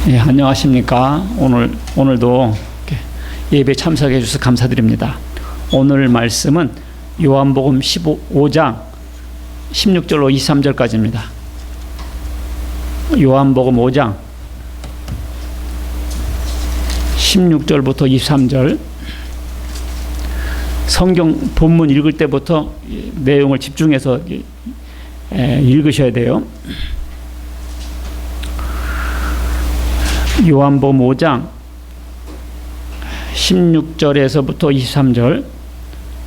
예, 안녕하십니까. 오늘도 예배 참석해 주셔서 감사드립니다. 오늘 말씀은 요한복음 15장 16절로 23절까지입니다. 요한복음 5장 16절부터 23절. 성경 본문 읽을 때부터 내용을 집중해서 읽으셔야 돼요. 요한복음 5장 16절에서부터 23절,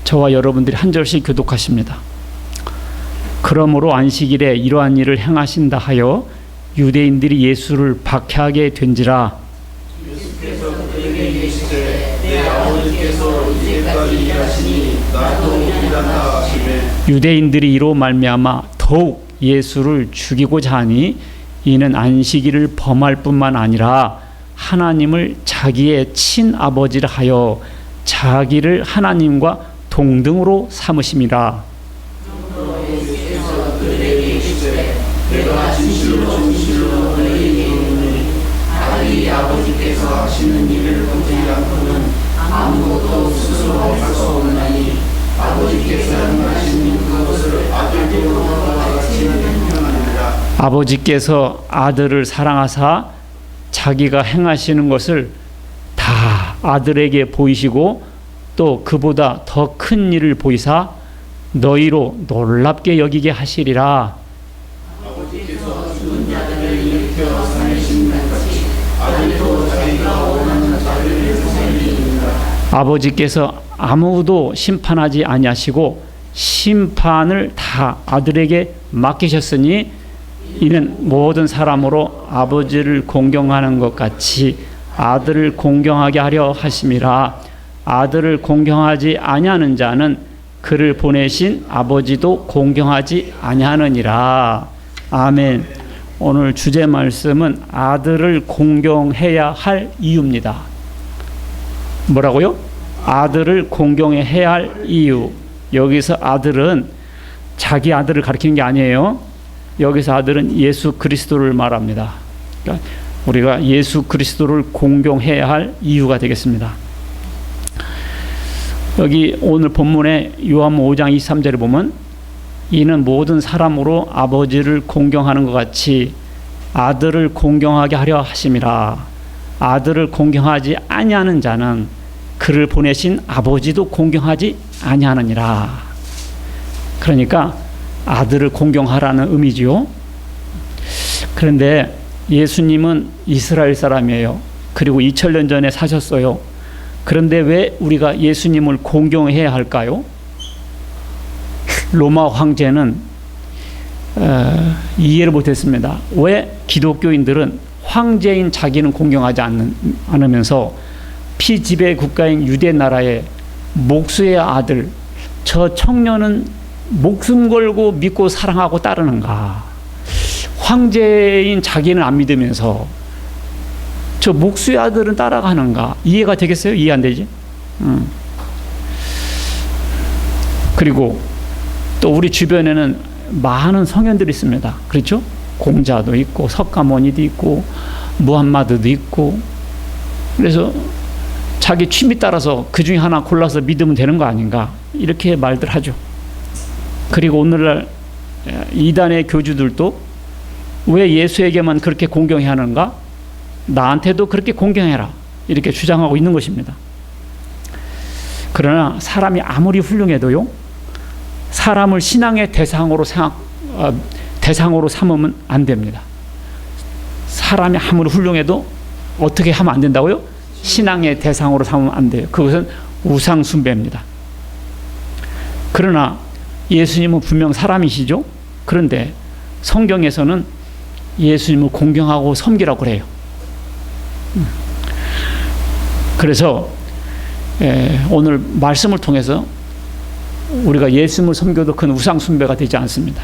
저와 여러분들이 한 절씩 교독하십니다. 그러므로 안식일에 이러한 일을 행하신다 하여 유대인들이 예수를 박해하게 된지라. 예수께서 그에게 이르시되 내 아버지께서 이제까지 일하시니 나도 일한다 하시매. 유대인들이 이로 말미암아 더욱 예수를 죽이고자 하니 이는 안식일을 범할 뿐만 아니라 하나님을 자기의 친아버지라 하여 자기를 하나님과 동등으로 삼으심이라. 예수께서 그에게 이르시되 내가 진실로 너희에게 이르노니 자기 아버지께서 하시는 일을 보지 않고는 아무것도 스스로 할 수 없나니 아버지께서 행하시는 그것을 아들도 같이 행하느니라. 아버지께서 아들을 사랑하사 자기가 행하시는 것을 다 아들에게 보이시고 또 그보다 더 큰 일을 보이사 너희로 놀랍게 여기게 하시리라. 아버지께서 죽은 자들을 일으켜 살리신 같이 아들도 자기가 원하는 자들을 살리리라. 아버지께서 아무도 심판하지 아니하시고 심판을 다 아들에게 맡기셨으니 이는 모든 사람으로 아버지를 공경하는 것 같이 아들을 공경하게 하려 하심이라. 아들을 공경하지 아니하는 자는 그를 보내신 아버지도 공경하지 아니하느니라. 아멘. 오늘 주제 말씀은 아들을 공경해야 할 이유입니다. 뭐라고요? 아들을 공경해야 할 이유. 여기서 아들은 자기 아들을 가리키는 게 아니에요. 여기서 아들은 예수 그리스도를 말합니다. 그러니까 우리가 예수 그리스도를 공경해야 할 이유가 되겠습니다. 여기 오늘 본문에 요한복음 5장 23절에 보면 이는 모든 사람으로 아버지를 공경하는 것 같이 아들을 공경하게 하려 하심이라. 아들을 공경하지 아니하는 자는 그를 보내신 아버지도 공경하지 아니하느니라. 그러니까 아들을 공경하라는 의미지요. 그런데 예수님은 이스라엘 사람이에요. 그리고 2000년 전에 사셨어요. 그런데 왜 우리가 예수님을 공경해야 할까요? 로마 황제는 이해를 못했습니다. 왜 기독교인들은 황제인 자기는 공경하지 않으면서 피지배 국가인 유대 나라의 목수의 아들, 저 청년은 목숨 걸고 믿고 사랑하고 따르는가? 황제인 자기는 안 믿으면서 저 목수의 아들은 따라가는가? 이해가 되겠어요? 이해 안 되지? 그리고 또 우리 주변에는 많은 성현들이 있습니다. 그렇죠? 공자도 있고 석가모니도 있고 무함마드도 있고. 그래서 자기 취미 따라서 그 중에 하나 골라서 믿으면 되는 거 아닌가? 이렇게 말들 하죠. 그리고 오늘날 이단의 교주들도 왜 예수에게만 그렇게 공경해야 하는가? 나한테도 그렇게 공경해라. 이렇게 주장하고 있는 것입니다. 그러나 사람이 아무리 훌륭해도요, 사람을 신앙의 대상으로 삼으면 안 됩니다. 사람이 아무리 훌륭해도 어떻게 하면 안 된다고요? 신앙의 대상으로 삼으면 안 돼요. 그것은 우상 숭배입니다. 그러나 예수님은 분명 사람이시죠. 그런데 성경에서는 예수님을 공경하고 섬기라고 그래요. 그래서 오늘 말씀을 통해서 우리가 예수님을 섬겨도 그건 우상 숭배가 되지 않습니다.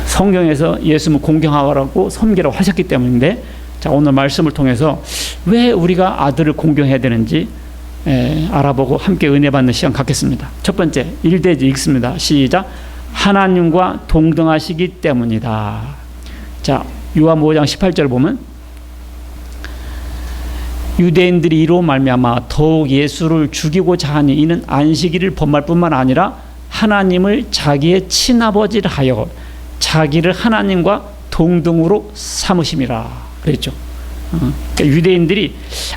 성경에서 예수님을 공경하라고 섬기라고 하셨기 때문인데, 자, 오늘 말씀을 통해서 왜 우리가 아들을 공경해야 되는지 알아보고 함께 은혜 받는 시간 갖겠습니다. 첫 번째, 1대지 읽습니다. 시작. 하나님과 동등하시기 때문이다. 자, 요한복음 5장 18절 보면 유대인들이 이로 말미암아 더욱 예수를 죽이고자 하니 이는 안식일을 범할 뿐만 아니라 하나님을 자기의 친아버지를 하여 자기를 하나님과 동등으로 삼으심이라 그랬죠. 그러니까 유대인들이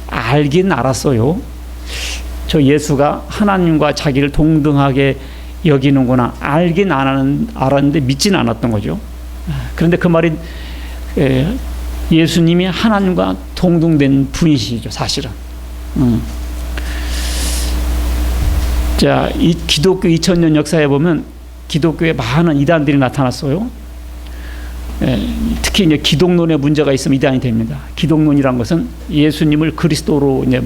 알긴 알았어요. 저 예수가 하나님과 자기를 동등하게 여기는구나. 알긴 알았는데 믿지는 않았던 거죠. 그런데 그 말이 예수님이 하나님과 동등된 분이시죠, 사실은. 자, 이 기독교 2000년 역사에 보면 기독교에 많은 이단들이 나타났어요. 특히 이제 기독론에 문제가 있으면 이단이 됩니다. 기독론이란 것은 예수님을 그리스도로 이제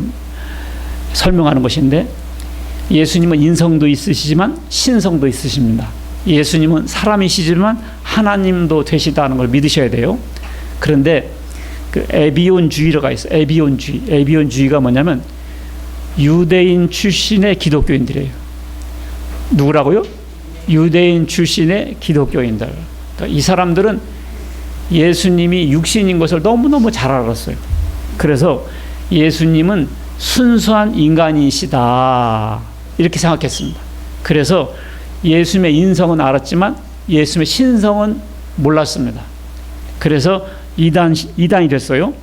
설명하는 것인데, 예수님은 인성도 있으시지만 신성도 있으십니다. 예수님은 사람이시지만 하나님도 되시다는 걸 믿으셔야 돼요. 그런데 그 에비온주의가 있어요. 에비온주의. 에비온주의가 뭐냐면 유대인 출신의 기독교인들이에요. 누구라고요? 유대인 출신의 기독교인들. 그러니까 이 사람들은 예수님이 육신인 것을 너무너무 잘 알았어요. 그래서 예수님은 순수한 인간이시다 이렇게 생각했습니다. 그래서 예수님의 인성은 알았지만 예수님의 신성은 몰랐습니다. 그래서 이단이 됐어요.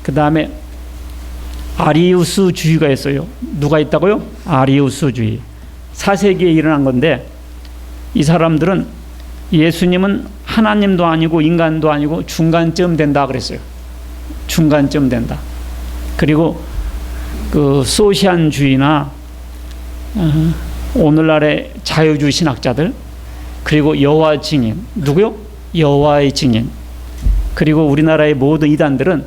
그 다음에 아리우스주의가 있어요. 누가 있다고요? 아리우스주의. 4세기에 일어난 건데, 이 사람들은 예수님은 하나님도 아니고 인간도 아니고 중간쯤 된다 그랬어요. 중간쯤 된다. 그리고 그 소시안주의나 오늘날의 자유주의 신학자들, 그리고 여호와 증인, 누구요? 여호와의 증인, 그리고 우리나라의 모든 이단들은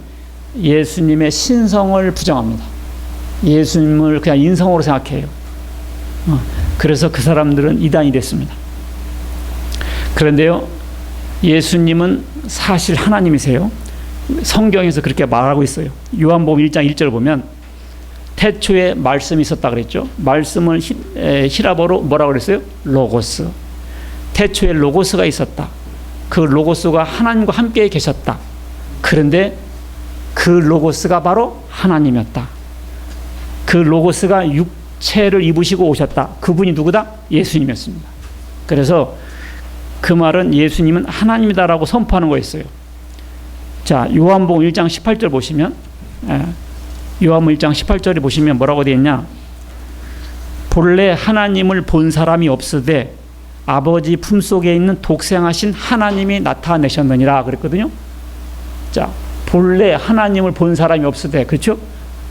예수님의 신성을 부정합니다. 예수님을 그냥 인성으로 생각해요. 그래서 그 사람들은 이단이 됐습니다. 그런데요, 예수님은 사실 하나님이세요. 성경에서 그렇게 말하고 있어요. 요한복음 1장 1절 보면 태초에 말씀이 있었다 그랬죠. 말씀은 히라보로 뭐라고 그랬어요? 로고스. 태초에 로고스가 있었다. 그 로고스가 하나님과 함께 계셨다. 그런데 그 로고스가 바로 하나님이었다. 그 로고스가 육체를 입으시고 오셨다. 그분이 누구다? 예수님이었습니다. 그래서 그 말은 예수님은 하나님이다라고 선포하는 거였어요. 자, 요한복음 1장 18절 보시면, 요한복음 1장 18절에 보시면 뭐라고 되어 있냐? 본래 하나님을 본 사람이 없으되 아버지 품속에 있는 독생하신 하나님이 나타내셨느니라 그랬거든요. 자, 본래 하나님을 본 사람이 없으되, 그렇죠?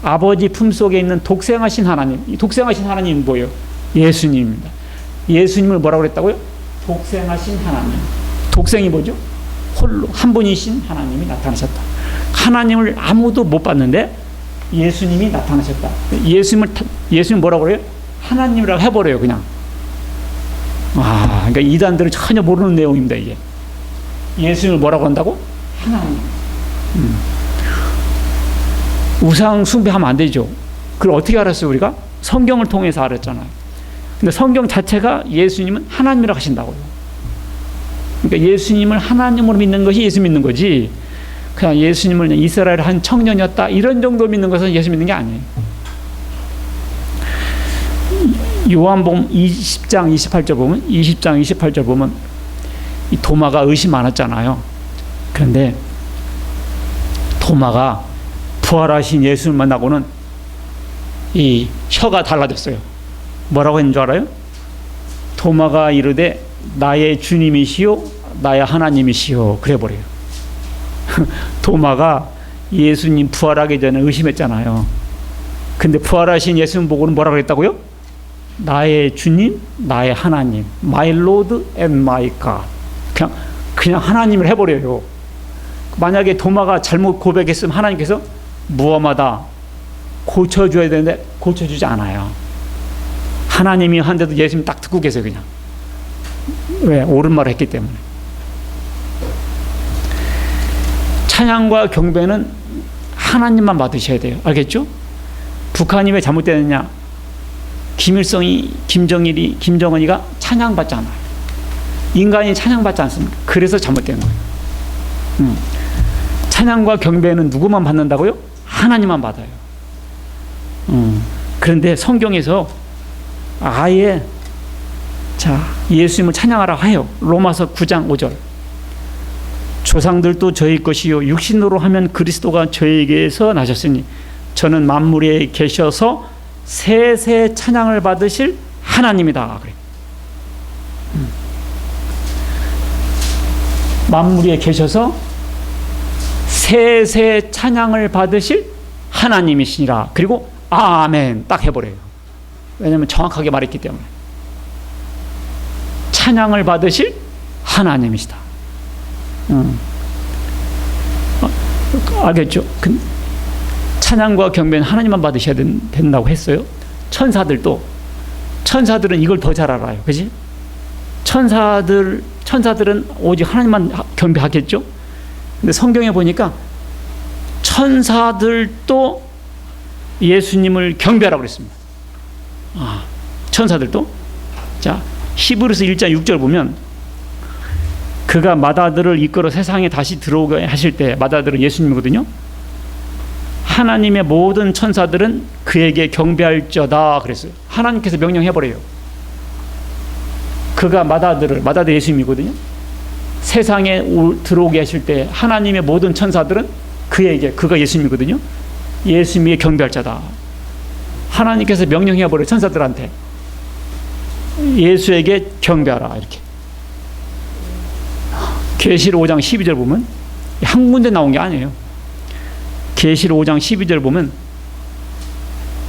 아버지 품속에 있는 독생하신 하나님. 이 독생하신 하나님은 뭐예요? 예수님입니다. 예수님을 뭐라고 그랬다고요? 독생하신 하나님. 독생이 뭐죠? 홀로 한 분이신 하나님이 나타나셨다. 하나님을 아무도 못 봤는데 예수님이 나타나셨다. 예수님 뭐라고 그래요? 하나님이라고 해버려요, 그냥. 그러니까 이단들은 전혀 모르는 내용입니다, 이게. 예수님을 뭐라고 한다고? 하나님. 우상 숭배하면 안 되죠. 그걸 어떻게 알았어요, 우리가? 성경을 통해서 알았잖아요. 근데 성경 자체가 예수님은 하나님이라고 하신다고요. 그러니까 예수님을 하나님으로 믿는 것이 예수 믿는 거지, 그냥 예수님을 이스라엘 한 청년이었다 이런 정도 믿는 것은 예수 믿는 게 아니에요. 요한복음 20장 28절 보면 이 도마가 의심 많았잖아요. 그런데 도마가 부활하신 예수를 만나고는 이 혀가 달라졌어요. 뭐라고 했는 줄 알아요? 도마가 이르되 나의 주님이시요 나의 하나님이시요 그래 버려요. 도마가 예수님 부활하기 전에 의심했잖아요. 근데 부활하신 예수님 보고는 뭐라고 그랬다고요? 나의 주님, 나의 하나님, my Lord and my God. 그냥 하나님을 해버려요. 만약에 도마가 잘못 고백했으면 하나님께서 무엄하다 고쳐줘야 되는데 고쳐주지 않아요. 하나님이 한데도 예수님 딱 듣고 계세요, 그냥. 왜? 옳은 말을 했기 때문에. 찬양과 경배는 하나님만 받으셔야 돼요. 알겠죠? 북한이 왜 잘못되느냐? 김일성이, 김정일이, 김정은이가 찬양받지 않아요. 인간이 찬양받지 않습니다. 그래서 잘못된 거예요. 찬양과 경배는 누구만 받는다고요? 하나님만 받아요. 그런데 성경에서 아예 예수님을 찬양하라 해요. 로마서 9장 5절. 조상들도 저희 것이요 육신으로 하면 그리스도가 저에게서 나셨으니 저는 만물에 계셔서 세세 찬양을 받으실 하나님이다. 그래. 만물에 계셔서 세세 찬양을 받으실 하나님이시니라. 그리고 아멘 딱 해버려요. 왜냐하면 정확하게 말했기 때문에. 찬양을 받으실 하나님이시다. 알겠죠? 찬양과 경배는 하나님만 받으셔야 된다고 했어요. 천사들은 이걸 더 잘 알아요. 그지? 천사들은 오직 하나님만 경배하겠죠? 근데 성경에 보니까 천사들도 예수님을 경배하라고 그랬습니다. 천사들도. 자, 히브리서 1장 6절 보면 그가 맏아들을 이끌어 세상에 다시 들어오게 하실 때, 맏아들은 예수님이거든요. 하나님의 모든 천사들은 그에게 경배할지어다 그랬어요. 하나님께서 명령해버려요. 그가 맏아들 예수님이거든요. 세상에 들어오게 하실 때 하나님의 모든 천사들은 그가 예수님이거든요. 예수님에게 경배할 자다. 하나님께서 명령해버려요. 천사들한테 예수에게 경배하라 이렇게. 계시록 5장 12절 보면 한 군데 나온 게 아니에요. 계시록 5장 12절 보면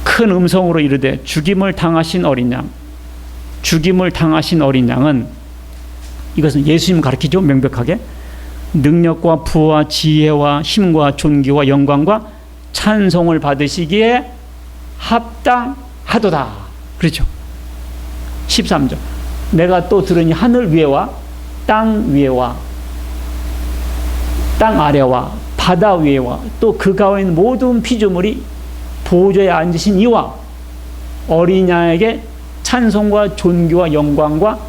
큰 음성으로 이르되 죽임을 당하신 어린 양은, 이것은 예수님 가르치죠. 명백하게 능력과 부와 지혜와 힘과 존귀와 영광과 찬송을 받으시기에 합당하도다. 그렇죠. 13절. 내가 또 들으니 하늘 위에와 땅 위에와 땅 아래와 바다 위에와 또 그 가운데 있는 모든 피조물이 보좌에 앉으신 이와 어린 양에게 찬송과 존귀와 영광과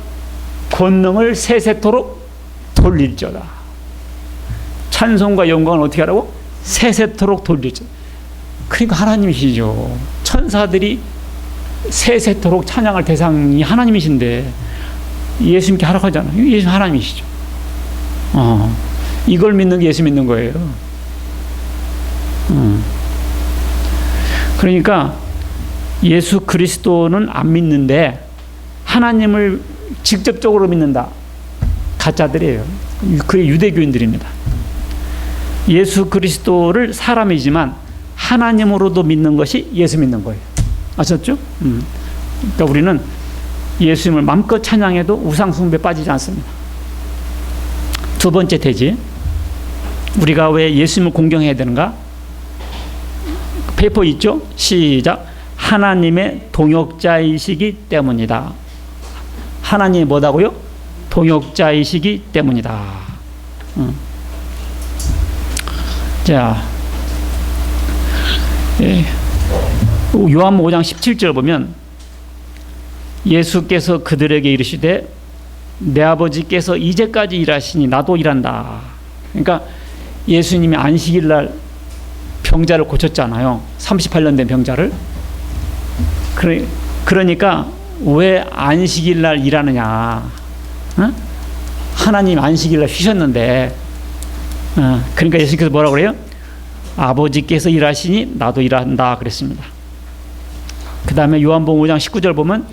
권능을 세세토록 돌릴지어다. 찬송과 영광을 어떻게 하라고? 세세토록 돌릴지어다. 그러니까 하나님이시죠. 천사들이 세세토록 찬양할 대상이 하나님이신데 예수님께 하라고 하잖아요. 예수 하나님이시죠. 이걸 믿는 게 예수 믿는 거예요. 그러니까 예수 그리스도는 안 믿는데 하나님을 직접적으로 믿는다. 가짜들이에요. 그게 유대교인들입니다. 예수 그리스도를 사람이지만 하나님으로도 믿는 것이 예수 믿는 거예요. 아셨죠? 그러니까 우리는 예수님을 마음껏 찬양해도 우상 숭배에 빠지지 않습니다. 두 번째 대지. 우리가 왜 예수님을 공경해야 되는가? 페이퍼 있죠? 시작. 하나님의 동역자이시기 때문이다. 하나님이 뭐다고요? 동역자이시기 때문이다. 자, 요한복음 5장 17절 보면 예수께서 그들에게 이르시되 내 아버지께서 이제까지 일하시니 나도 일한다. 그러니까 예수님이 안식일 날 병자를 고쳤잖아요. 38년 된 병자를. 그러니까 왜 안식일 날 일하느냐? 하나님 안식일 날 쉬셨는데. 그러니까 예수님께서 뭐라고 그래요? 아버지께서 일하시니 나도 일한다 그랬습니다. 그 다음에 요한복음 5장 19절 보면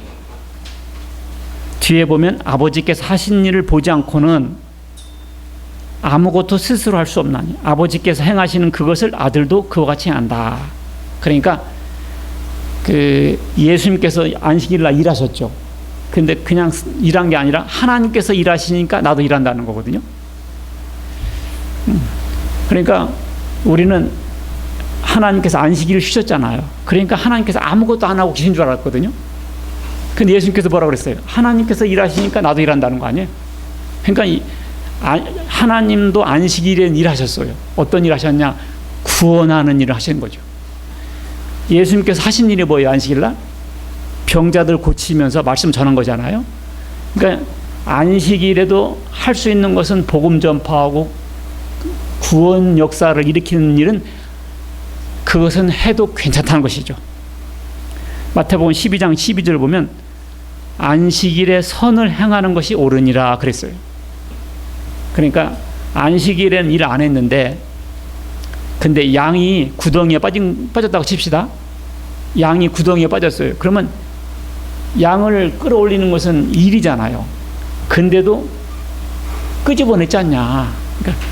뒤에 보면 아버지께서 하신 일을 보지 않고는 아무것도 스스로 할 수 없나니 아버지께서 행하시는 그것을 아들도 그와 같이 한다. 그러니까 예수님께서 안식일 날 일하셨죠. 근데 그냥 일한 게 아니라 하나님께서 일하시니까 나도 일한다는 거거든요. 그러니까 우리는 하나님께서 안식일을 쉬셨잖아요. 그러니까 하나님께서 아무것도 안 하고 계신 줄 알았거든요. 근데 예수님께서 뭐라고 그랬어요? 하나님께서 일하시니까 나도 일한다는 거 아니에요? 그러니까 하나님도 안식일에 일하셨어요. 어떤 일 하셨냐? 구원하는 일을 하신 거죠. 예수님께서 하신 일이 뭐예요? 안식일날? 병자들 고치면서 말씀 전한 거잖아요. 그러니까 안식일에도 할 수 있는 것은 복음 전파하고 구원 역사를 일으키는 일은 그것은 해도 괜찮다는 것이죠. 마태복음 12장 12절 보면 안식일에 선을 행하는 것이 옳으니라 그랬어요. 그러니까 안식일에는 일 안 했는데, 근데 양이 구덩이에 빠졌다고 칩시다. 양이 구덩이에 빠졌어요. 그러면 양을 끌어올리는 것은 일이잖아요. 근데도 끄집어냈지 않냐. 그러니까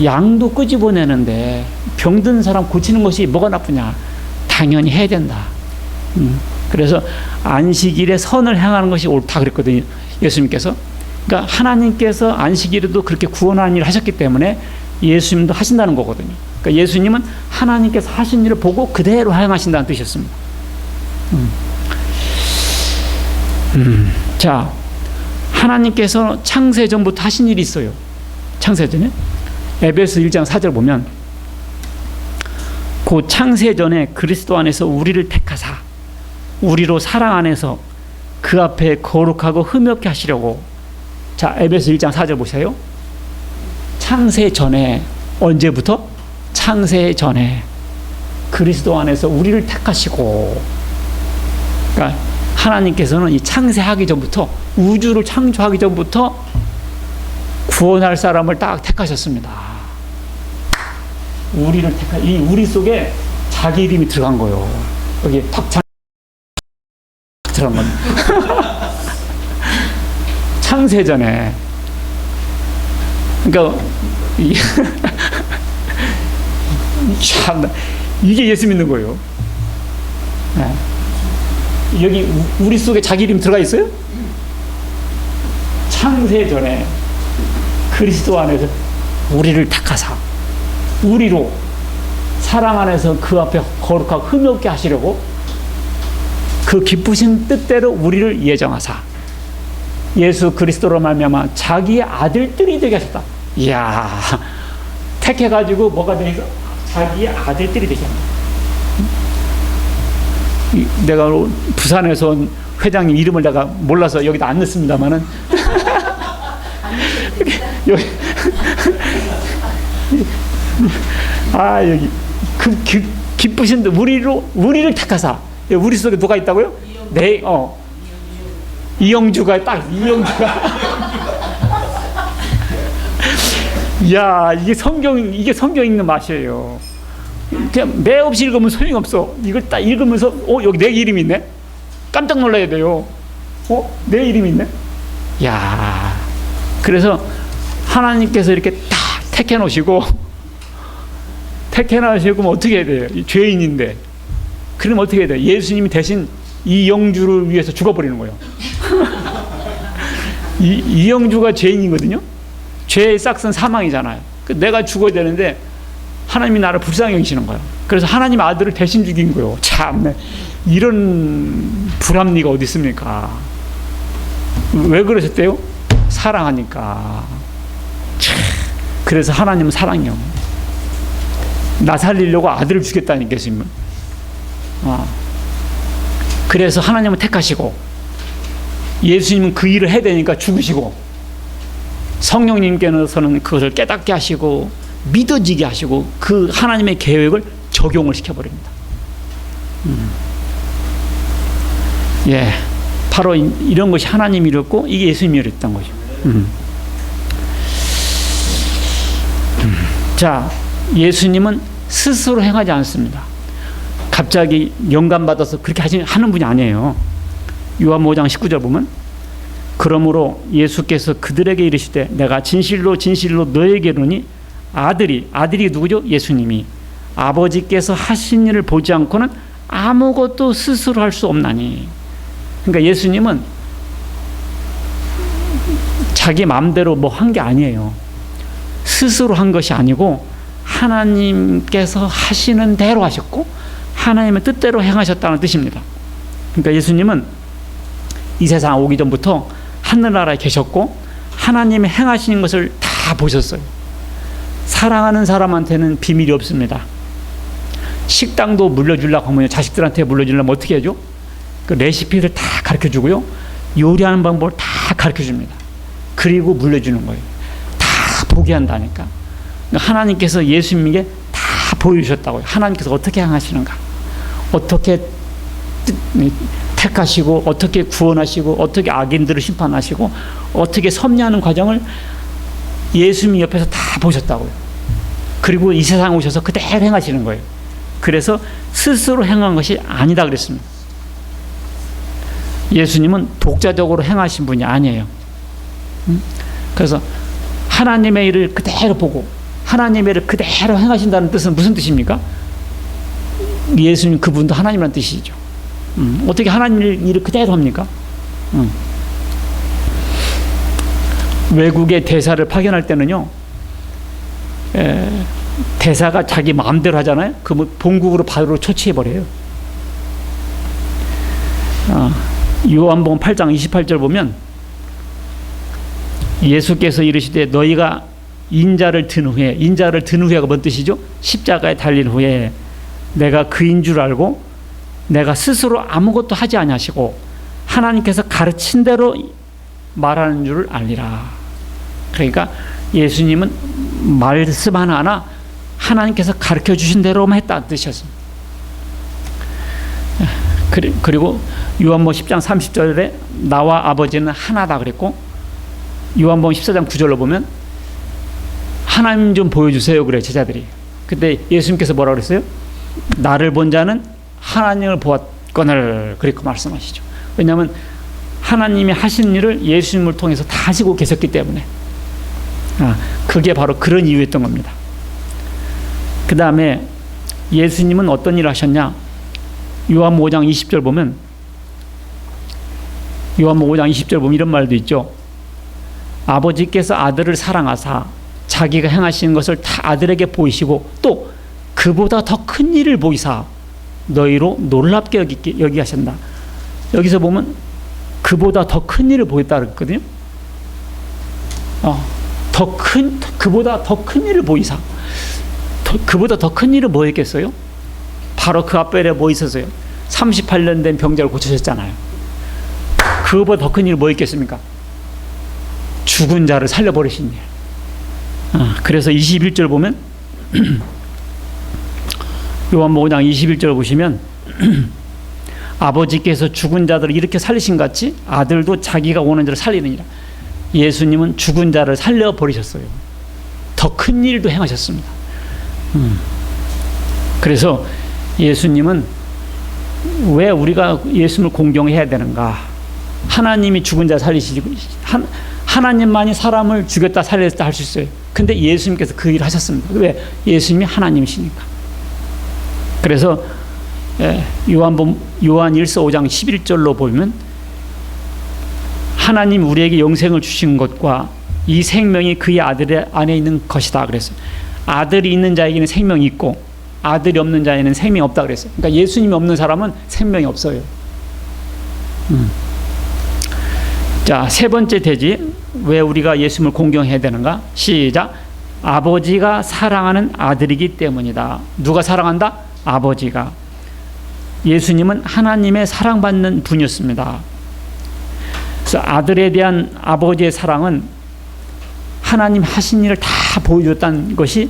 양도 끄집어내는데 병든 사람 고치는 것이 뭐가 나쁘냐. 당연히 해야 된다. 그래서 안식일에 선을 행하는 것이 옳다 그랬거든요, 예수님께서. 그러니까 하나님께서 안식일에도 그렇게 구원하는 일을 하셨기 때문에 예수님도 하신다는 거거든요. 그러니까 예수님은 하나님께서 하신 일을 보고 그대로 행하신다는 뜻이었습니다. 자, 하나님께서 창세 전부터 하신 일이 있어요. 창세 전에 에베소 1장 4절 보면 그 창세 전에 그리스도 안에서 우리를 택하사 우리로 사랑 안에서 그 앞에 거룩하고 흠없게 하시려고. 자, 에베소 1장 4절 보세요. 창세 전에, 언제부터? 창세 전에 그리스도 안에서 우리를 택하시고. 그러니까 하나님께서는 이 창세하기 전부터, 우주를 창조하기 전부터 구원할 사람을 딱 택하셨습니다. 우리를 이 우리 속에 자기 이름이 들어간 거예요. 여기 탁 들어간 겁니다. 창세전에. 그러니까 참 이게 예수 믿는 거예요. 네. 여기 우리 속에 자기 이름 들어가 있어요? 창세전에 그리스도 안에서 우리를 택하사 우리로 사랑 안에서 그 앞에 거룩하고 흠없게 하시려고 그 기쁘신 뜻대로 우리를 예정하사 예수 그리스도로 말미암아 자기의 아들들이 되게 하셨다. 이야, 택해가지고 뭐가 되니까 자기의 아들들이 되게 합니다. 내가 부산에서 온 회장님 이름을 내가 몰라서 여기다 안 넣습니다만은 여기 여기 기쁘신 우리를 택하사. 우리 속에 누가 있다고요? 이영주가 딱 이영주가. 이야, 이게 성경 읽는 맛이에요. 그냥 매 없이 읽으면 소용이 없어. 이걸 딱 읽으면서 여기 내 이름이 있네. 깜짝 놀라야 돼요. 내 이름이 있네. 야, 그래서 하나님께서 이렇게 딱 택해 놓으시고 어떻게 해야 돼요? 죄인인데. 그러면 어떻게 해야 돼요? 예수님이 대신 이영주를 위해서 죽어버리는 거예요. 이영주가 죄인이거든요. 죄의 싹은 사망이잖아요. 내가 죽어야 되는데 하나님이 나를 불쌍히 여기시는 거예요. 그래서 하나님 아들을 대신 죽인 거예요. 참, 이런 불합리가 어디 있습니까? 왜 그러셨대요? 사랑하니까. 그래서 하나님은 사랑이요. 나 살리려고 아들을 주겠다니까, 예수님은. 그래서 하나님은 택하시고 예수님은 그 일을 해야 되니까 죽으시고 성령님께서는 그것을 깨닫게 하시고 믿어지게 하시고 그 하나님의 계획을 적용을 시켜버립니다. 예, 바로 이런 것이 하나님이 이뤘고 이게 예수님이 이뤘던 거죠. 자, 예수님은 스스로 행하지 않습니다. 갑자기 영감받아서 그렇게 하는 분이 아니에요. 요한 5장 19절 보면 그러므로 예수께서 그들에게 이르시되 내가 진실로 진실로 너에게 이르노니 아들이 누구죠? 예수님이 아버지께서 하신 일을 보지 않고는 아무것도 스스로 할 수 없나니. 그러니까 예수님은 자기 마음대로 뭐 한 게 아니에요. 스스로 한 것이 아니고 하나님께서 하시는 대로 하셨고 하나님의 뜻대로 행하셨다는 뜻입니다. 그러니까 예수님은 이 세상 오기 전부터 하늘나라에 계셨고 하나님이 행하시는 것을 다 보셨어요. 사랑하는 사람한테는 비밀이 없습니다. 식당도 물려주려고 하면 자식들한테 물려주려면 어떻게 해줘? 그 레시피를 다 가르쳐주고요. 요리하는 방법을 다 가르쳐줍니다. 그리고 물려주는 거예요. 다 보게 한다니까. 하나님께서 예수님에게 다 보여주셨다고요. 하나님께서 어떻게 행하시는가, 어떻게 택하시고 어떻게 구원하시고 어떻게 악인들을 심판하시고 어떻게 섭리하는 과정을 예수님 옆에서 다 보셨다고요. 그리고 이 세상에 오셔서 그대로 행하시는 거예요. 그래서 스스로 행한 것이 아니다 그랬습니다. 예수님은 독자적으로 행하신 분이 아니에요. 그래서 하나님의 일을 그대로 보고 하나님의 일을 그대로 행하신다는 뜻은 무슨 뜻입니까? 예수님 그분도 하나님이라는 뜻이죠. 어떻게 하나님 일을 그대로 합니까? 외국의 대사를 파견할 때는요, 대사가 자기 마음대로 하잖아요. 그러면 본국으로 바로 초치해버려요. 요한복음 8장 28절 보면 예수께서 이르시되 너희가 인자를 든 후에가 뭔 뜻이죠? 십자가에 달린 후에 내가 그인 줄 알고 내가 스스로 아무것도 하지 아니하시고 하나님께서 가르친 대로 말하는 줄 알리라. 그러니까 예수님은 말씀 하나하나 하나님께서 가르쳐 주신 대로만 했다는 뜻이었습니다. 그리고 요한복음 10장 30절에 나와 아버지는 하나다 그랬고 요한복음 14장 9절로 보면 하나님 좀 보여주세요 그래 제자들이. 그때 예수님께서 뭐라고 그랬어요? 나를 본 자는 하나님을 보았거늘 그렇게 말씀하시죠. 왜냐하면 하나님이 하신 일을 예수님을 통해서 다 하시고 계셨기 때문에 그게 바로 그런 이유였던 겁니다. 그 다음에 예수님은 어떤 일을 하셨냐? 요한복음 5장 20절 보면 이런 말도 있죠. 아버지께서 아들을 사랑하사 자기가 행하시는 것을 다 아들에게 보이시고 또 그보다 더 큰 일을 보이사 너희로 놀랍게 여기게 하신다. 여기서 보면 그보다 더 큰 일을 보였다 그랬거든요. 그보다 더 큰 일을 보이사. 그보다 더 큰 일은 뭐였겠어요? 바로 그 앞에 뭐 있었어요? 38년 된 병자를 고치셨잖아요. 그보다 더 큰 일은 뭐였겠습니까? 죽은 자를 살려버리신 일. 그래서 21절 보면 요한복음 5장 21절 보시면 아버지께서 죽은 자들을 이렇게 살리신 같이 아들도 자기가 원하는 자를 살리느니라. 예수님은 죽은 자를 살려버리셨어요. 더 큰 일도 행하셨습니다. 그래서 예수님은 왜 우리가 예수님을 공경해야 되는가? 하나님이 죽은 자 살리시고 하나님만이 사람을 죽였다 살렸다 할 수 있어요. 근데 예수님께서 그 일을 하셨습니다. 왜? 예수님이 하나님이시니까. 그래서 요한 1서 5장 11절로 보면 하나님 우리에게 영생을 주신 것과 이 생명이 그의 아들 안에 있는 것이다 그랬어요. 아들이 있는 자에게는 생명이 있고 아들이 없는 자에는 생명이 없다 그랬어요. 그러니까 예수님이 없는 사람은 생명이 없어요. 자, 세 번째 대지. 왜 우리가 예수님을 공경해야 되는가? 시작. 아버지가 사랑하는 아들이기 때문이다. 누가 사랑한다? 아버지가. 예수님은 하나님의 사랑받는 분이었습니다. 그래서 아들에 대한 아버지의 사랑은 하나님 하신 일을 다 보여줬다는 것이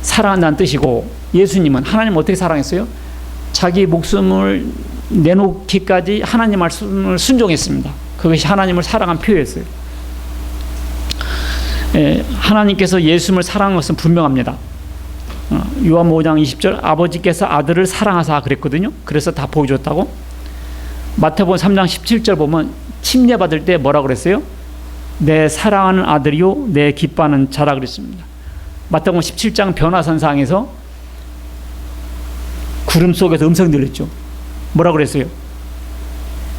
사랑한다는 뜻이고, 예수님은 하나님 어떻게 사랑했어요? 자기 목숨을 내놓기까지 하나님 말씀을 순종했습니다. 그것이 하나님을 사랑한 표였어요. 하나님께서 예수님을 사랑한 것은 분명합니다. 요한복음 5장 20절 아버지께서 아들을 사랑하사 그랬거든요. 그래서 다 보여줬다고. 마태복음 3장 17절 보면 침례받을 때 뭐라 그랬어요? 내 사랑하는 아들이요 내 기뻐하는 자라 그랬습니다. 마태복음 17장 변화산상에서 구름 속에서 음성 들렸죠. 뭐라 그랬어요?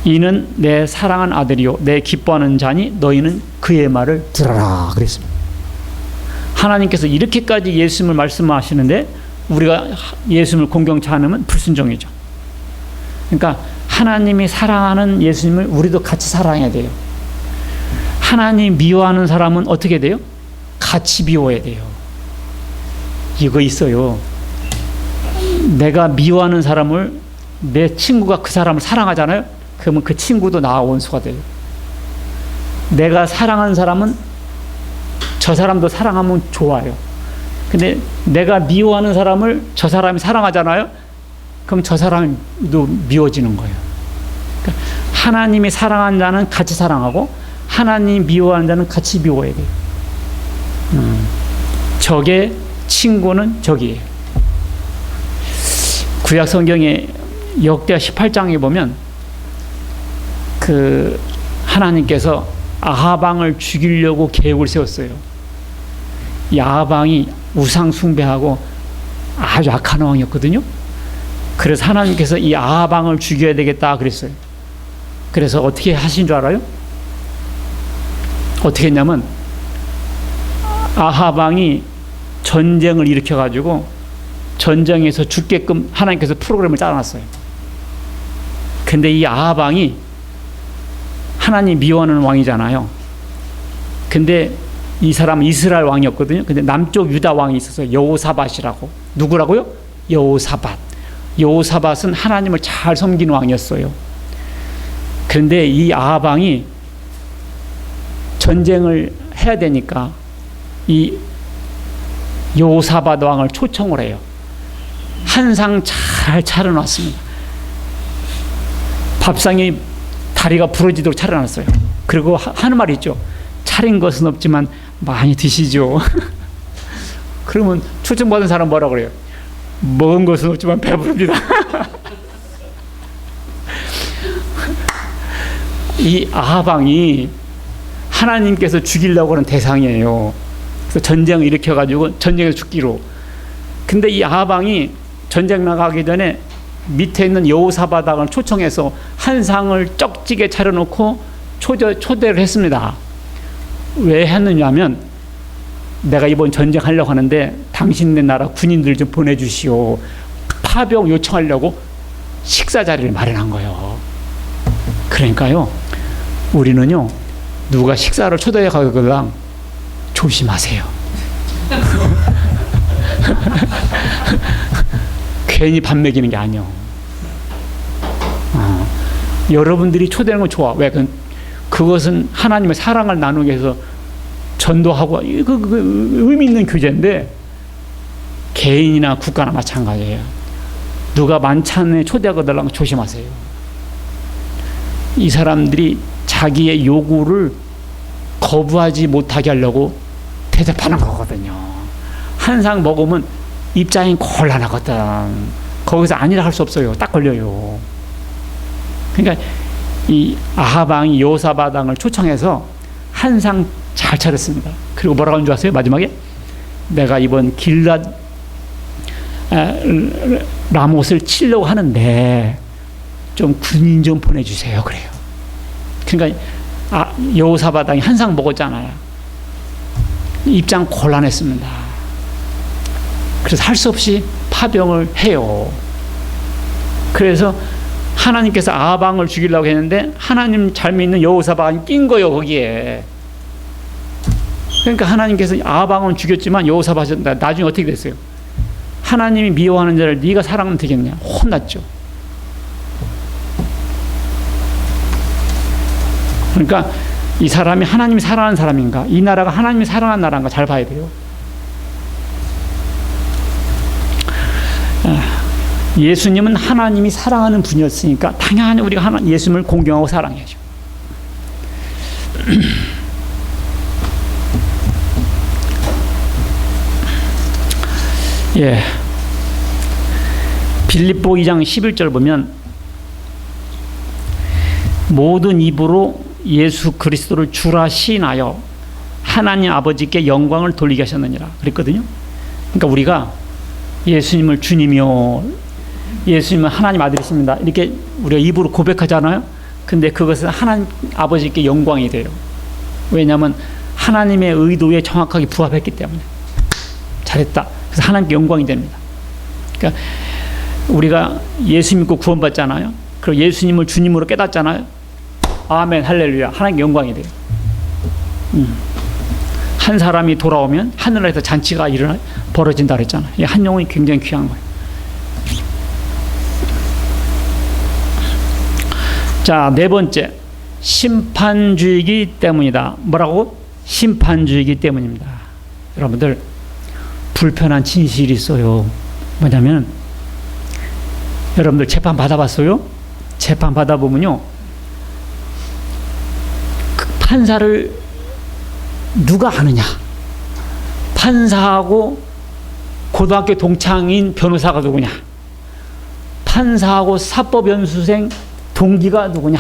이는 내 사랑하는 아들이요 내 기뻐하는 자니 너희는 그의 말을 들어라 그랬습니다. 하나님께서 이렇게까지 예수님을 말씀하시는데 우리가 예수님을 공경치 않으면 불순종이죠. 그러니까 하나님이 사랑하는 예수님을 우리도 같이 사랑해야 돼요. 하나님 미워하는 사람은 어떻게 돼요? 같이 미워해야 돼요. 이거 있어요. 내가 미워하는 사람을 내 친구가 그 사람을 사랑하잖아요. 그러면 그 친구도 나와 원수가 돼요. 내가 사랑하는 사람은 저 사람도 사랑하면 좋아요. 근데 내가 미워하는 사람을 저 사람이 사랑하잖아요. 그럼 저 사람도 미워지는 거예요. 그러니까 하나님이 사랑하는 자는 같이 사랑하고 하나님이 미워하는 자는 같이 미워해야 돼요. 적의 친구는 적이에요. 구약 성경에 역대하 18장에 보면 그 하나님께서 아합 왕을 죽이려고 계획을 세웠어요. 이 아합 왕이 우상 숭배하고 아주 악한 왕이었거든요. 그래서 하나님께서 이 아합 왕을 죽여야 되겠다 그랬어요. 그래서 어떻게 하신 줄 알아요? 어떻게 했냐면 아합 왕이 전쟁을 일으켜가지고 전쟁에서 죽게끔 하나님께서 프로그램을 짜놨어요. 근데 이 아합 왕이 하나님 미워하는 왕이잖아요. 근데 이 사람은 이스라엘 왕이었거든요. 근데 남쪽 유다 왕이 있었어요. 여호사밧이라고. 누구라고요? 여호사밧. 여호사밧은 하나님을 잘 섬기는 왕이었어요. 그런데 이 아합 왕이 전쟁을 해야 되니까 이 여호사밧 왕을 초청을 해요. 한상 잘 차려놨습니다. 밥상이 다리가 부러지도록 차려놨어요. 그리고 하는 말이 있죠. 차린 것은 없지만 많이 드시죠. 그러면 초청받은 사람 뭐라 그래요? 먹은 것은 없지만 배부릅니다. 이 아합 왕이 하나님께서 죽이려고 하는 대상이에요. 그래서 전쟁을 일으켜가지고 전쟁에서 죽기로. 근데 이 아합 왕이 전쟁 나가기 전에 밑에 있는 여호사밧 왕을 초청해서 한 상을 쩍지게 차려놓고 초대를 했습니다. 왜 했느냐면 내가 이번 전쟁하려고 하는데 당신네 나라 군인들 좀 보내주시오. 파병 요청하려고 식사 자리를 마련한 거예요. 그러니까요, 우리는요, 누가 식사를 초대해 가거나 조심하세요. 괜히 밥 먹이는 게 아니요. 여러분들이 초대하는 건 좋아. 왜? 그것은 하나님의 사랑을 나누기 위해서 전도하고 의미 있는 교제인데 개인이나 국가나 마찬가지예요. 누가 만찬에 초대하거나 조심하세요. 이 사람들이 자기의 요구를 거부하지 못하게 하려고 대접하는 거거든요. 한 상 먹으면 입장이 곤란하거든. 거기서 아니라 할 수 없어요. 딱 걸려요. 그러니까 이 아합 왕이 여호사밧 왕을 초청해서 한 상 잘 차렸습니다. 그리고 뭐라고 하는 줄 아세요? 마지막에 내가 이번 길랏 라못을 치려고 하는데 좀 군인 좀 보내주세요. 그래요. 그러니까 여호사밧 왕이 한 상 먹었잖아요. 입장 곤란했습니다. 그래서 할 수 없이 파병을 해요. 그래서 하나님께서 아합 왕을 죽이려고 했는데 하나님 잘 믿는 여호사밧이 낀 거예요, 거기에. 그러니까 하나님께서 아합 왕은 죽였지만 여호사밧은 나중에 어떻게 됐어요? 하나님이 미워하는 자를 네가 사랑하면 되겠냐? 혼났죠. 그러니까 이 사람이 하나님이 사랑하는 사람인가? 이 나라가 하나님이 사랑하는 나라인가? 잘 봐야 돼요. 예수님은 하나님이 사랑하는 분이었으니까 당연히 우리가 예수님을 공경하고 사랑해야죠. 예. 빌립보 2장 11절 보면 모든 입으로 예수 그리스도를 주라 시인하여 하나님 아버지께 영광을 돌리게 하셨느니라 그랬거든요. 그러니까 우리가 예수님을 주님이요, 예수님은 하나님 아들이십니다, 이렇게 우리가 입으로 고백하잖아요. 근데 그것은 하나님 아버지께 영광이 돼요. 왜냐하면 하나님의 의도에 정확하게 부합했기 때문에. 잘했다. 그래서 하나님께 영광이 됩니다. 그러니까 우리가 예수 믿고 구원받잖아요. 그리고 예수님을 주님으로 깨닫잖아요. 아멘, 할렐루야. 하나님께 영광이 돼요. 한 사람이 돌아오면 하늘에서 잔치가 벌어진다 그랬잖아요. 이 한 영혼이 굉장히 귀한 거예요. 자, 네 번째, 심판주의이기 때문이다. 뭐라고? 심판주의이기 때문입니다. 여러분들, 불편한 진실이 있어요. 뭐냐면 여러분들 재판 받아봤어요? 재판 받아보면요, 그 판사를 누가 아느냐? 판사하고 고등학교 동창인 변호사가 누구냐? 판사하고 사법연수생 동기가 누구냐?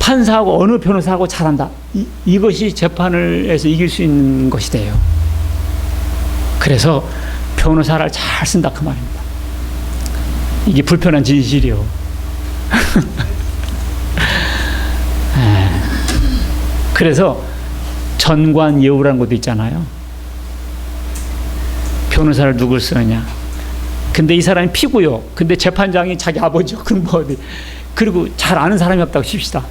판사하고 어느 변호사하고 잘한다. 이것이 재판을 해서 이길 수 있는 것이 돼요. 그래서 변호사를 잘 쓴다 그 말입니다. 이게 불편한 진실이요. 그래서 전관예우라는 것도 있잖아요. 변호사를 누굴 쓰느냐. 근데 이 사람이 피고요. 근데 재판장이 자기 아버지요. 그럼 뭐 어디. 그리고 잘 아는 사람이 없다고 칩시다.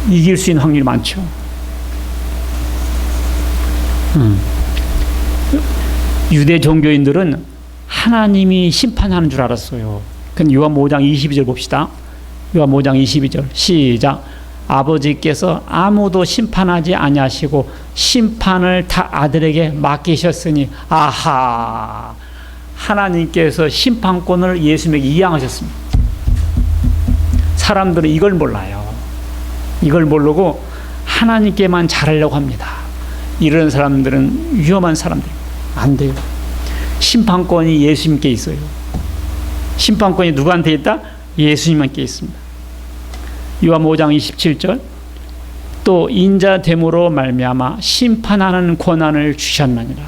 이길 수 있는 확률이 많죠. 유대 종교인들은 하나님이 심판하는 줄 알았어요. 그럼 요한 5장 22절 봅시다. 요한 5장 22절 시작. 아버지께서 아무도 심판하지 아니하시고 심판을 다 아들에게 맡기셨으니 아하, 하나님께서 심판권을 예수님에게 이양하셨습니다. 사람들은 이걸 몰라요. 이걸 모르고 하나님께만 잘하려고 합니다. 이런 사람들은 위험한 사람들. 안 돼요. 심판권이 예수님께 있어요. 심판권이 누구한테 있다? 예수님께 있습니다. 요한 5장 27절 또 인자됨으로 말미암아 심판하는 권한을 주셨느니라.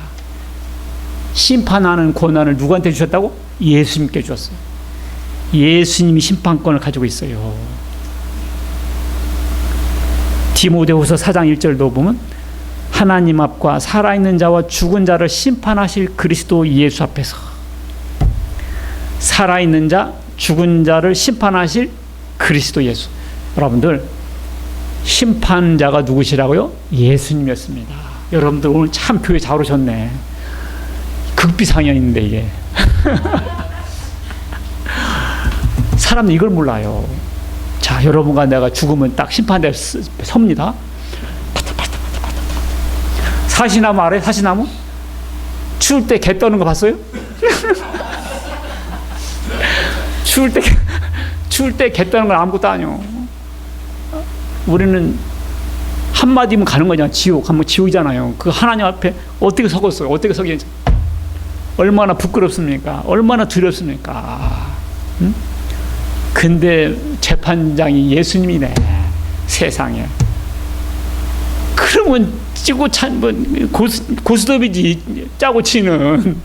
심판하는 권한을 누구한테 주셨다고? 예수님께 주셨어요. 예수님이 심판권을 가지고 있어요. 디모데후서 4장 1절도 보면 하나님 앞과 살아있는 자와 죽은 자를 심판하실 그리스도 예수 앞에서 살아있는 자, 죽은 자를 심판하실 그리스도 예수. 여러분들 심판자가 누구시라고요? 예수님이었습니다. 여러분들 오늘 참 교회 잘 오셨네. 극비상연인데 이게 사람은 이걸 몰라요. 자, 여러분과 내가 죽으면 딱 심판대 섭니다. 사시나무 알아요? 사시나무? 추울 때 개 떠는 거 봤어요? 추울 때 개 떠는 건 아무것도 아니요. 우리는 한마디면 가는 거잖아. 지옥 하면 지옥이잖아요. 그 하나님 앞에 어떻게 서겠어요? 어떻게 서겠죠? 얼마나 부끄럽습니까? 얼마나 두렵습니까? 응? 근데 재판장이 예수님이네. 세상에. 그러면 찌고 찬 뭐 고스톱이지 짜고 치는.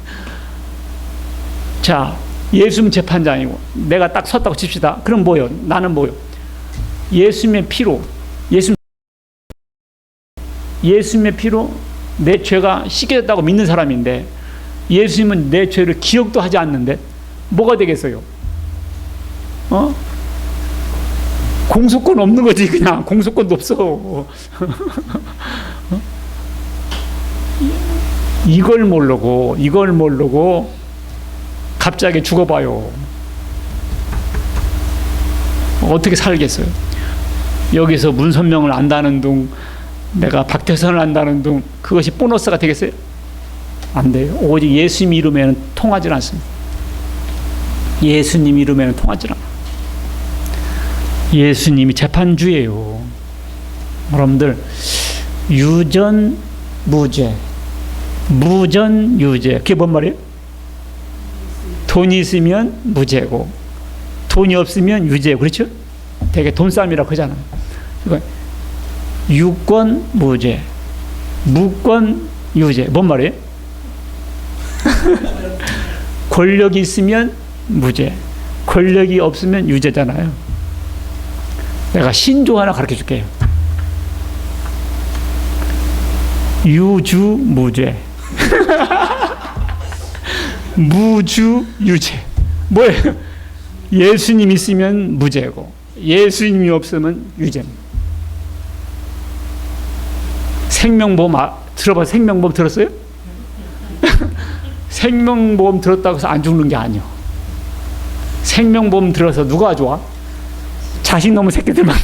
자, 예수님 재판장이고 내가 딱 섰다고 칩시다. 그럼 뭐요? 나는 뭐요? 예수님의 피로 예수님의 피로 내 죄가 씻겨졌다고 믿는 사람인데 예수님은 내 죄를 기억도 하지 않는데 뭐가 되겠어요? 공소권 없는 거지. 그냥 공소권도 없어. 이걸 모르고 갑자기 죽어봐요. 어떻게 살겠어요? 여기서 문선명을 안다는 둥, 내가 박태선을 안다는 둥, 그것이 보너스가 되겠어요? 안 돼요. 오직 예수님 이름에는 통하지 않습니다. 예수님 이름에는 통하지 않아요. 예수님이 재판주예요. 여러분들 유전 무죄, 무전 유죄. 그게 뭔 말이에요? 돈이 있으면 무죄고 돈이 없으면 유죄. 그렇죠? 되게 돈싸움이라고 하잖아요. 그러니까 유권 무죄, 무권 유죄. 뭔 말이에요? 권력이 있으면 무죄, 권력이 없으면 유죄잖아요. 내가 신조 하나 가르쳐 줄게요. 유주 무죄. 무주 유죄. 뭐예요? 예수님 있으면 무죄고 예수님이 없으면 유죄입니다. 생명보험 들어봐. 생명보험 들었어요? 생명보험 들었다고 해서 안 죽는 게 아니요. 생명보험 들어서 누가 좋아? 자식 놈의 새끼들만.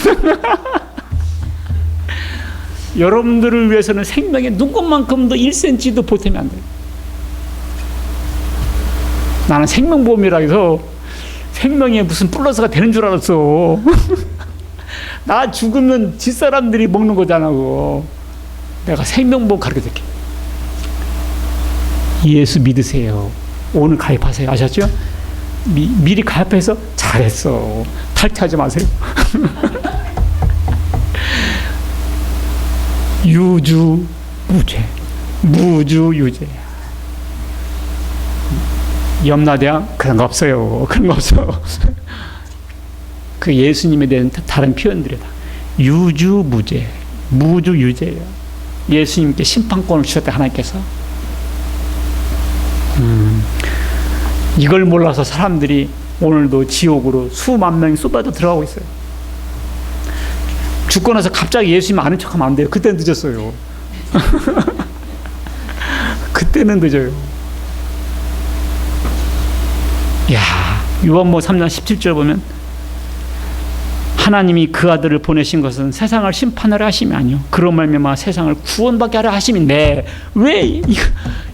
여러분들을 위해서는 생명의 눈곱만큼도 1cm도 보탬이 안 돼요. 나는 생명보험이라 해서 생명에 무슨 플러스가 되는 줄 알았어. 나 죽으면 뒷사람들이 먹는 거잖아, 그거. 내가 생명보험 가르쳐줄게. 예수 믿으세요. 오늘 가입하세요. 아셨죠? 미리 가입해서 잘했어. 탈퇴하지 마세요. 유주무죄. 무주유죄야. 염라대왕 그런 거 없어요. 그런 거 없어. 그 예수님에 대한 다른 표현들이다. 유주무죄, 무주유죄예요. 예수님께 심판권을 주셨다, 하나님께서. 이걸 몰라서 사람들이 오늘도 지옥으로 수만 명이 쏟아져 들어가고 있어요. 죽고 나서 갑자기 예수님 아는 척하면 안 돼요. 그때는 늦었어요. 그때는 늦어요. 야, 요한복음 3장 17절 보면 하나님이 그 아들을 보내신 것은 세상을 심판하려 하심이 아니요 그런 말미암아 세상을 구원받게 하려 하심인데, 왜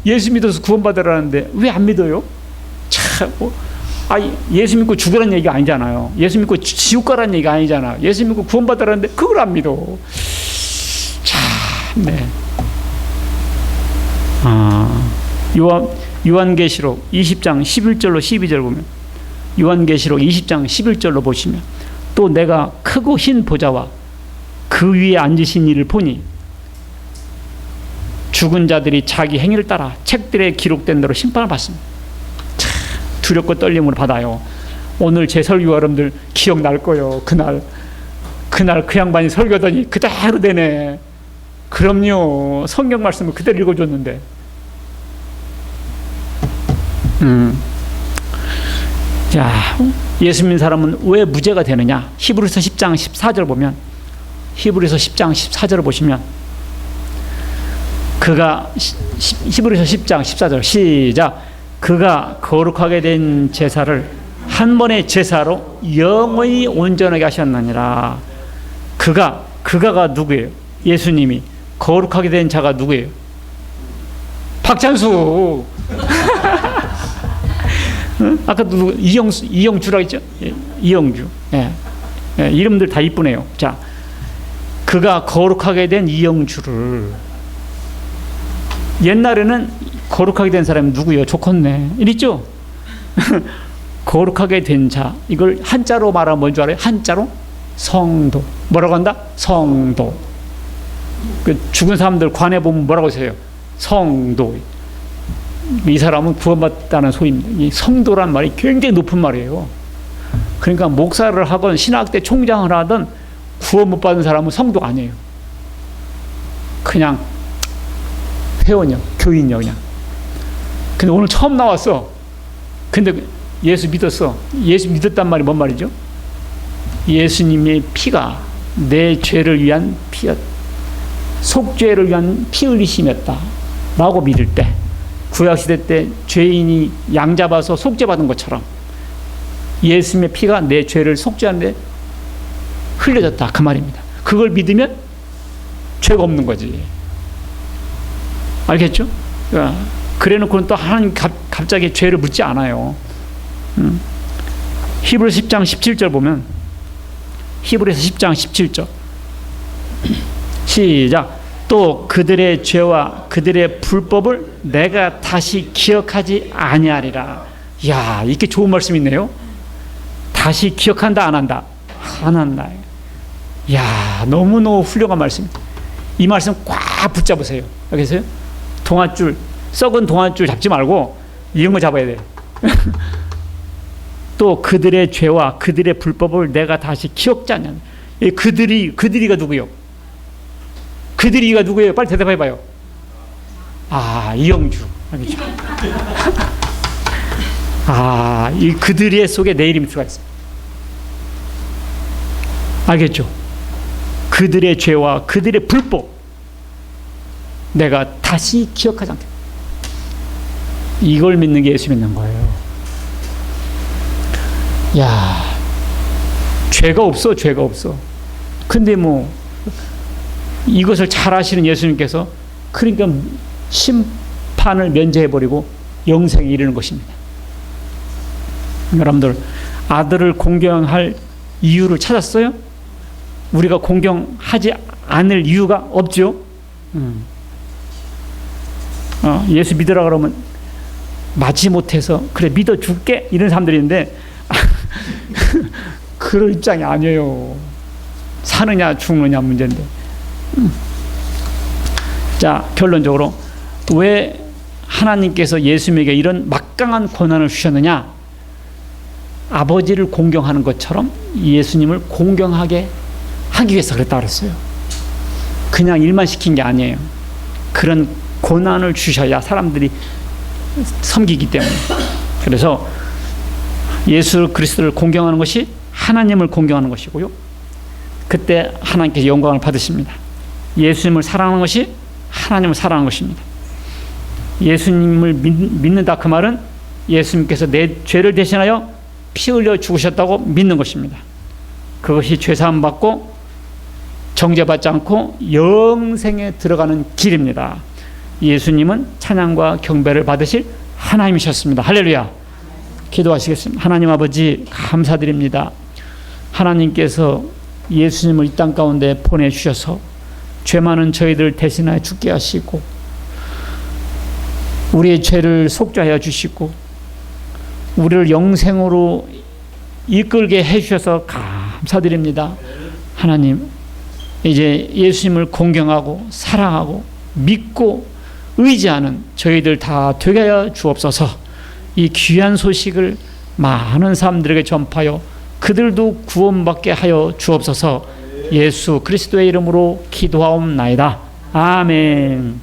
예수 믿어서 구원받으라는데 왜 안 믿어요? 참, 예수 믿고 죽으라는 얘기가 아니잖아요. 예수 믿고 지옥 가라는 얘기가 아니잖아요. 예수 믿고 구원받으라는데 그걸 안 믿어. 참, 네. 요한계시록 20장 11절로 12절 보면, 요한계시록 20장 11절로 보시면, 또 내가 크고 흰 보좌와 그 위에 앉으신 이를 보니 죽은 자들이 자기 행위를 따라 책들에 기록된 대로 심판을 받습니다. 참 두렵고 떨림으로 받아요. 오늘 제 설교 여러분들 기억날 거예요. 그날 그 양반이 설교하더니 그대로 되네. 그럼요. 성경 말씀을 그대로 읽어줬는데. 자, 예수 믿는 사람은 왜 무죄가 되느냐? 히브리서 10장 14절 보면, 히브리서 10장 14절을 보시면, 히브리서 10장 14절 시작. 그가 거룩하게 된 제사를 한 번의 제사로 영원히 온전하게 하셨느니라. 그가가 누구예요? 예수님이. 거룩하게 된 자가 누구예요? 박찬수. 아까도 이영주라고 했죠? 이영주. 예. 예, 이름들 다 이쁘네요. 자, 그가 거룩하게 된 이영주를, 옛날에는 거룩하게 된 사람이 누구예요? 좋겠네. 이랬죠? 거룩하게 된 자, 이걸 한자로 말하면 뭔 줄 알아요? 한자로? 성도. 뭐라고 한다? 성도. 그 죽은 사람들 관에 보면 뭐라고 써요? 성도. 이 사람은 구원받다는 소리입니다. 이 성도란 말이 굉장히 높은 말이에요. 그러니까 목사를 하건 신학대 총장을 하든 구원 못 받은 사람은 성도가 아니에요. 그냥 회원이요, 교인이요, 그냥. 근데 오늘 처음 나왔어. 근데 예수 믿었어. 예수 믿었단 말이 뭔 말이죠? 예수님의 피가 내 죄를 위한 피였다. 속죄를 위한 피 흘리심이었다 라고 믿을 때, 구약시대 때 죄인이 양 잡아서 속죄받은 것처럼 예수님의 피가 내 죄를 속죄하는데 흘려졌다, 그 말입니다. 그걸 믿으면 죄가 없는 거지. 알겠죠? 그래놓고는 또 하나님 갑자기 죄를 묻지 않아요. 히브리서 10장 17절 보면, 히브리서 10장 17절 시작. 또 그들의 죄와 그들의 불법을 내가 다시 기억하지 아니하리라. 야, 이렇게 좋은 말씀 있네요. 다시 기억한다, 안 한다? 안 한다. 야, 너무너무 훌륭한 말씀입니다. 이 말씀 꽉 붙잡으세요. 알겠어요? 동아줄, 썩은 동아줄 잡지 말고 이런 거 잡아야 돼. 또 그들의 죄와 그들의 불법을 내가 다시 기억지 않냐. 그들이가 누구요? 그들이가 누구예요? 빨리 대답해봐요. 이영주. 알겠죠? 이 그들의 속에 내 이름이 들어가 있어요. 알겠죠? 그들의 죄와 그들의 불법 내가 다시 기억하지 않겠다. 이걸 믿는 게 예수 믿는 거예요. 야, 죄가 없어. 근데 이것을 잘 아시는 예수님께서 그러니까 심판을 면제해버리고 영생에 이르는 것입니다. 여러분들 아들을 공경할 이유를 찾았어요? 우리가 공경하지 않을 이유가 없죠. 예수 믿으라 그러면 마지못해서 그래 믿어줄게 이런 사람들이 있는데 그럴 입장이 아니에요. 사느냐 죽느냐 문제인데. 자, 결론적으로 왜 하나님께서 예수님에게 이런 막강한 권한을 주셨느냐? 아버지를 공경하는 것처럼 예수님을 공경하게 하기 위해서 그랬다 그랬어요. 그냥 일만 시킨 게 아니에요. 그런 권한을 주셔야 사람들이 섬기기 때문에. 그래서 예수 그리스도를 공경하는 것이 하나님을 공경하는 것이고요. 그때 하나님께서 영광을 받으십니다. 예수님을 사랑하는 것이 하나님을 사랑하는 것입니다. 예수님을 믿는다 그 말은 예수님께서 내 죄를 대신하여 피 흘려 죽으셨다고 믿는 것입니다. 그것이 죄사함 받고 정죄받지 않고 영생에 들어가는 길입니다. 예수님은 찬양과 경배를 받으실 하나님이셨습니다. 할렐루야. 기도하시겠습니다. 하나님 아버지 감사드립니다. 하나님께서 예수님을 이 땅 가운데 보내주셔서 죄 많은 저희들 대신하여 죽게 하시고 우리의 죄를 속죄하여 주시고 우리를 영생으로 이끌게 해주셔서 감사드립니다. 하나님, 이제 예수님을 공경하고 사랑하고 믿고 의지하는 저희들 다 되게 하여 주옵소서. 이 귀한 소식을 많은 사람들에게 전파하여 그들도 구원받게 하여 주옵소서. 예수 그리스도의 이름으로 기도하옵나이다. 아멘.